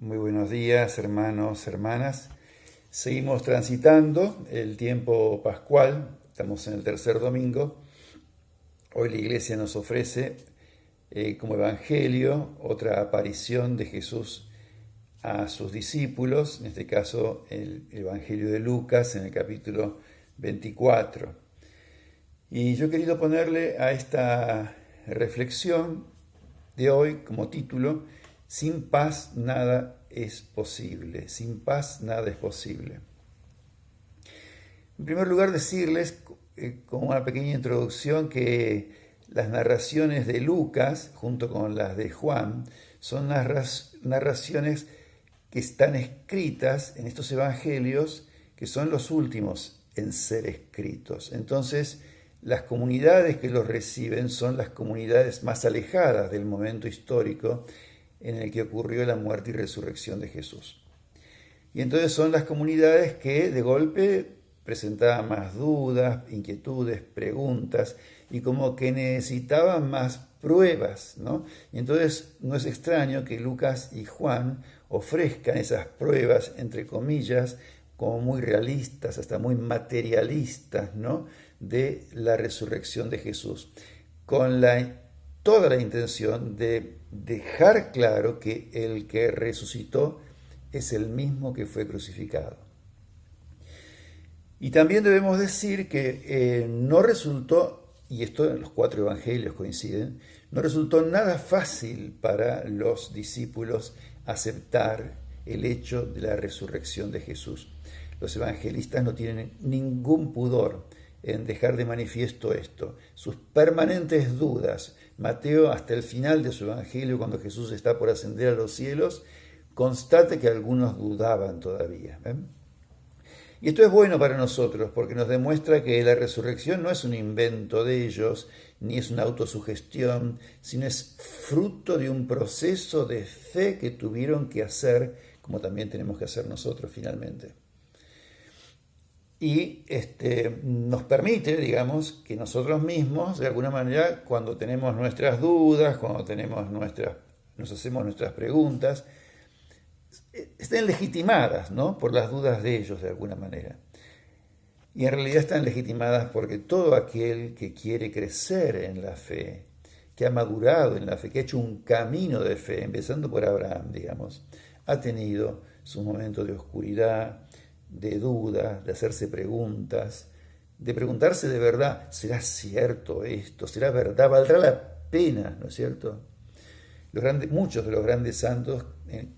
Muy buenos días, hermanos, hermanas. Seguimos transitando el tiempo pascual, estamos en el tercer domingo. Hoy la iglesia nos ofrece como evangelio otra aparición de Jesús a sus discípulos, en este caso el evangelio de Lucas en el capítulo 24. Y yo he querido ponerle a esta reflexión de hoy como título: Sin paz nada es posible. Sin paz nada es posible. En primer lugar, decirles, como una pequeña introducción, que las narraciones de Lucas, junto con las de Juan, son narraciones que están escritas en estos evangelios, que son los últimos en ser escritos. Entonces, las comunidades que los reciben son las comunidades más alejadas del momento histórico en el que ocurrió la muerte y resurrección de Jesús. Y entonces son las comunidades que de golpe presentaban más dudas, inquietudes, preguntas, y como que necesitaban más pruebas, ¿no? Y entonces no es extraño que Lucas y Juan ofrezcan esas pruebas, entre comillas, como muy realistas, hasta muy materialistas, ¿no?, de la resurrección de Jesús, con toda la intención de dejar claro que el que resucitó es el mismo que fue crucificado. Y también debemos decir que no resultó, y esto en los cuatro evangelios coinciden, no resultó nada fácil para los discípulos aceptar el hecho de la resurrección de Jesús. Los evangelistas no tienen ningún pudor en dejar de manifiesto esto, sus permanentes dudas. Mateo, hasta el final de su evangelio, cuando Jesús está por ascender a los cielos, constata que algunos dudaban todavía. Y esto es bueno para nosotros porque nos demuestra que la resurrección no es un invento de ellos, ni es una autosugestión, sino es fruto de un proceso de fe que tuvieron que hacer, como también tenemos que hacer nosotros finalmente. Y nos permite, digamos, que nosotros mismos, de alguna manera, cuando tenemos nuestras dudas, cuando nos hacemos nuestras preguntas, estén legitimadas, ¿no?, por las dudas de ellos, de alguna manera. Y en realidad están legitimadas porque todo aquel que quiere crecer en la fe, que ha madurado en la fe, que ha hecho un camino de fe, empezando por Abraham, digamos, ha tenido sus momentos de oscuridad, de duda, de hacerse preguntas, de preguntarse de verdad: ¿será cierto esto? ¿Será verdad? ¿Valdrá la pena? ¿No es cierto? Muchos de los grandes santos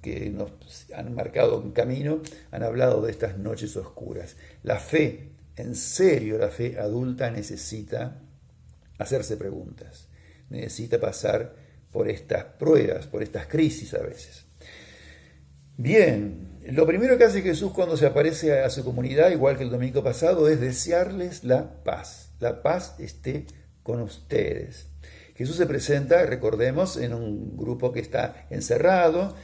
que nos han marcado un camino han hablado de estas noches oscuras. La fe, en serio, la fe adulta necesita hacerse preguntas, necesita pasar por estas pruebas, por estas crisis a veces. Bien, lo primero que hace Jesús cuando se aparece a su comunidad, igual que el domingo pasado, es desearles la paz. La paz esté con ustedes. Jesús se presenta, recordemos, en un grupo que está encerrado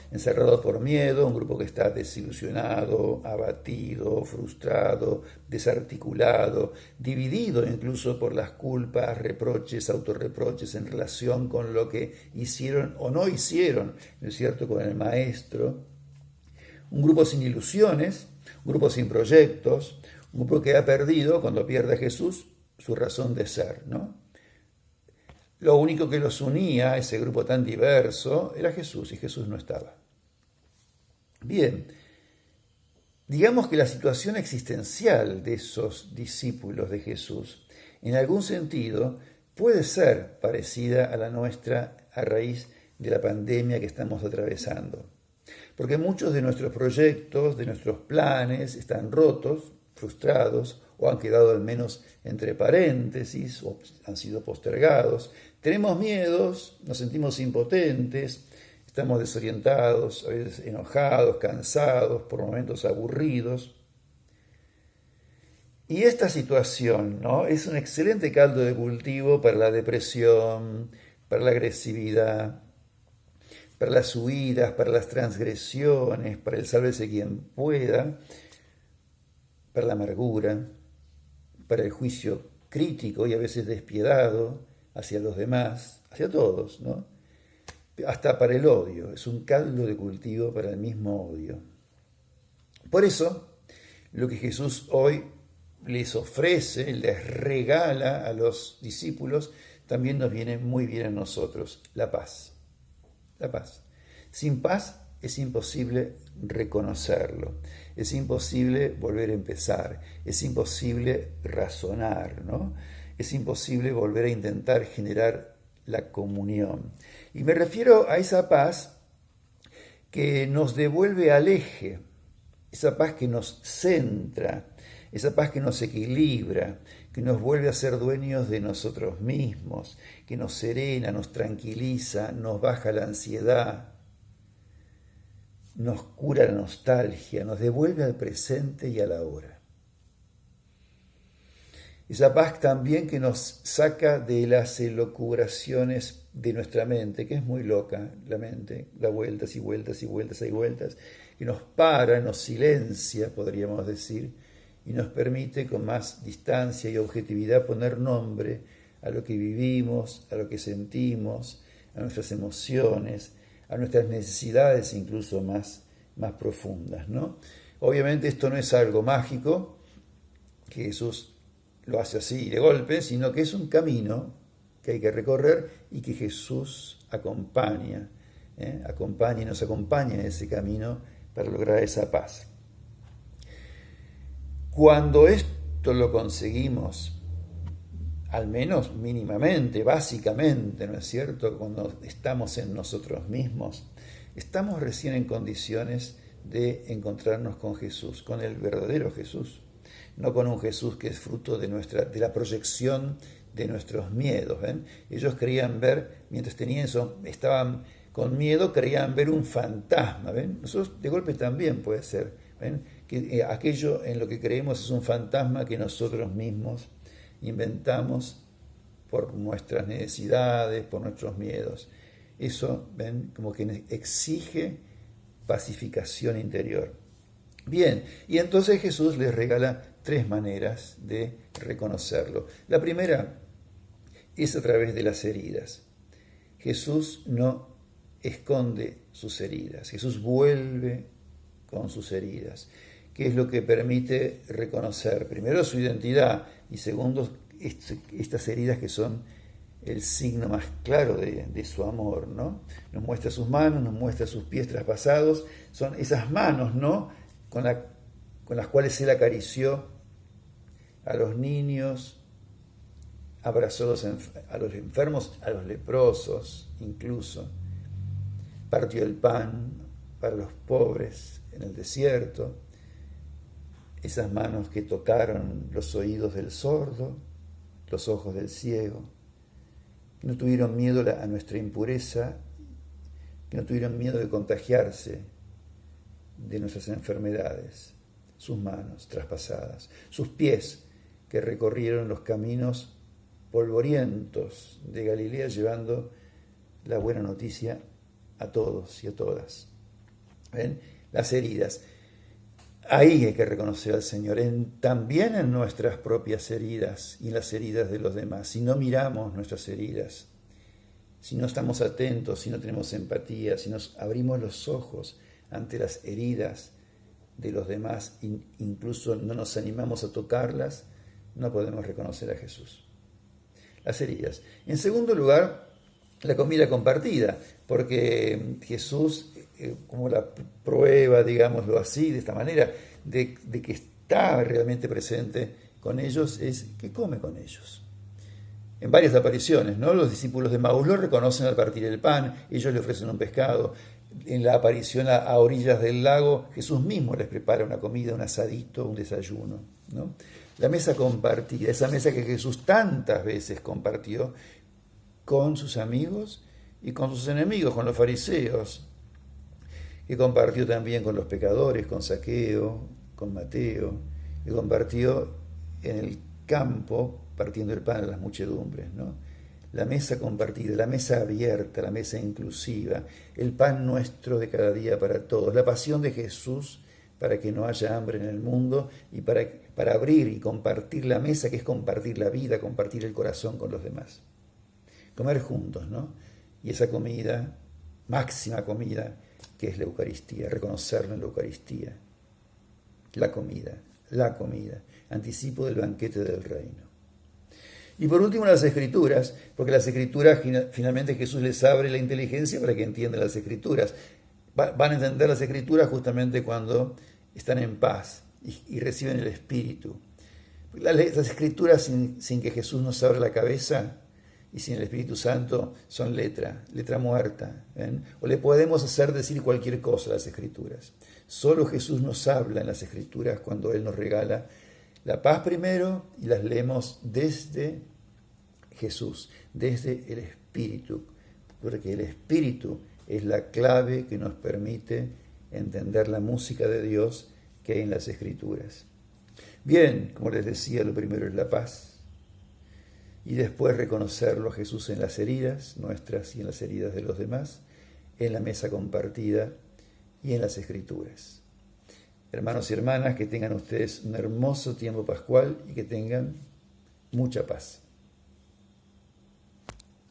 por miedo, un grupo que está desilusionado, abatido, frustrado, desarticulado, dividido incluso por las culpas, reproches, autorreproches en relación con lo que hicieron o no hicieron, ¿no es cierto?, con el Maestro. Un grupo sin ilusiones, un grupo sin proyectos, un grupo que ha perdido, cuando pierde a Jesús, su razón de ser, ¿no? Lo único que los unía, ese grupo tan diverso, era Jesús, y Jesús no estaba. Bien, digamos que la situación existencial de esos discípulos de Jesús, en algún sentido, puede ser parecida a la nuestra a raíz de la pandemia que estamos atravesando. Porque muchos de nuestros proyectos, de nuestros planes, están rotos, frustrados, o han quedado al menos entre paréntesis, o han sido postergados. Tenemos miedos, nos sentimos impotentes, estamos desorientados, a veces enojados, cansados, por momentos aburridos. Y esta situación, ¿no?, es un excelente caldo de cultivo para la depresión, para la agresividad, para las huidas, para las transgresiones, para el sálvese quien pueda, para la amargura, para el juicio crítico y a veces despiadado hacia los demás, hacia todos, ¿no? hasta para el odio, es un caldo de cultivo para el mismo odio. Por eso, lo que Jesús hoy les ofrece, les regala a los discípulos, también nos viene muy bien a nosotros, la paz. La paz. Sin paz es imposible reconocerlo, es imposible volver a empezar, es imposible razonar, ¿no? Es imposible volver a intentar generar la comunión. Y me refiero a esa paz que nos devuelve al eje, esa paz que nos centra, esa paz que nos equilibra, que nos vuelve a ser dueños de nosotros mismos, que nos serena, nos tranquiliza, nos baja la ansiedad, nos cura la nostalgia, nos devuelve al presente y a la hora. Esa paz también que nos saca de las elucubraciones de nuestra mente, que es muy loca la mente, da vueltas y vueltas y vueltas y vueltas, que nos para, nos silencia, podríamos decir, y nos permite con más distancia y objetividad poner nombre a lo que vivimos, a lo que sentimos, a nuestras emociones, a nuestras necesidades incluso más profundas, ¿no? Obviamente esto no es algo mágico, que Jesús lo hace así de golpe, sino que es un camino que hay que recorrer y que Jesús acompaña, acompaña y nos acompaña en ese camino para lograr esa paz. Cuando esto lo conseguimos, al menos mínimamente, básicamente, ¿no es cierto? Cuando estamos en nosotros mismos, estamos recién en condiciones de encontrarnos con Jesús, con el verdadero Jesús, no con un Jesús que es fruto de la proyección de nuestros miedos. ¿Ven? Ellos creían ver, mientras tenían eso, estaban con miedo, creían ver un fantasma. ¿Ven? Nosotros de golpe también puede ser. ¿Ven? Que aquello en lo que creemos es un fantasma que nosotros mismos inventamos por nuestras necesidades, por nuestros miedos. Eso, ven, como que exige pacificación interior. Bien, y entonces Jesús les regala 3 maneras de reconocerlo. La primera es a través de las heridas. Jesús no esconde sus heridas, Jesús vuelve con sus heridas, que es lo que permite reconocer, primero, su identidad y segundo, estas heridas que son el signo más claro de su amor, ¿no? Nos muestra sus manos, nos muestra sus pies traspasados, son esas manos, ¿no? Con las cuales Él acarició a los niños, abrazó a los enfermos, a los leprosos incluso, partió el pan para los pobres en el desierto, esas manos que tocaron los oídos del sordo, los ojos del ciego, que no tuvieron miedo a nuestra impureza, que no tuvieron miedo de contagiarse de nuestras enfermedades, sus manos traspasadas, sus pies que recorrieron los caminos polvorientos de Galilea llevando la buena noticia a todos y a todas. ¿Ven? Las heridas. Ahí hay que reconocer al Señor, también en nuestras propias heridas y las heridas de los demás. Si no miramos nuestras heridas, si no estamos atentos, si no tenemos empatía, si nos abrimos los ojos ante las heridas de los demás, incluso no nos animamos a tocarlas, no podemos reconocer a Jesús. Las heridas. En segundo lugar, la comida compartida, porque Jesús, como la prueba, digámoslo así, de esta manera, de que está realmente presente con ellos, es que come con ellos. En varias apariciones, ¿no? Los discípulos de Maús lo reconocen al partir el pan, ellos le ofrecen un pescado. En la aparición a orillas del lago, Jesús mismo les prepara una comida, un asadito, un desayuno, ¿no? La mesa compartida, esa mesa que Jesús tantas veces compartió con sus amigos y con sus enemigos, con los fariseos, que compartió también con los pecadores, con Zaqueo, con Mateo, que compartió en el campo partiendo el pan a las muchedumbres, ¿no? La mesa compartida, la mesa abierta, la mesa inclusiva, el pan nuestro de cada día para todos, la pasión de Jesús para que no haya hambre en el mundo y para abrir y compartir la mesa, que es compartir la vida, compartir el corazón con los demás. Comer juntos, ¿no? Y esa comida máxima comida, que es la Eucaristía, reconocerlo en la Eucaristía. La comida, anticipo del banquete del reino. Y por último las Escrituras, porque las Escrituras finalmente Jesús les abre la inteligencia para que entiendan las Escrituras. Van a entender las Escrituras justamente cuando están en paz y reciben el Espíritu. Las Escrituras sin que Jesús nos abra la cabeza y sin el Espíritu Santo son letra muerta. ¿Ven? O le podemos hacer decir cualquier cosa a las Escrituras. Solo Jesús nos habla en las Escrituras cuando Él nos regala la paz primero y las leemos desde Jesús, desde el Espíritu, porque el Espíritu es la clave que nos permite entender la música de Dios que hay en las Escrituras. Bien, como les decía, lo primero es la paz y después reconocerlo a Jesús en las heridas nuestras y en las heridas de los demás, en la mesa compartida y en las Escrituras. Hermanos y hermanas, que tengan ustedes un hermoso tiempo pascual y que tengan mucha paz.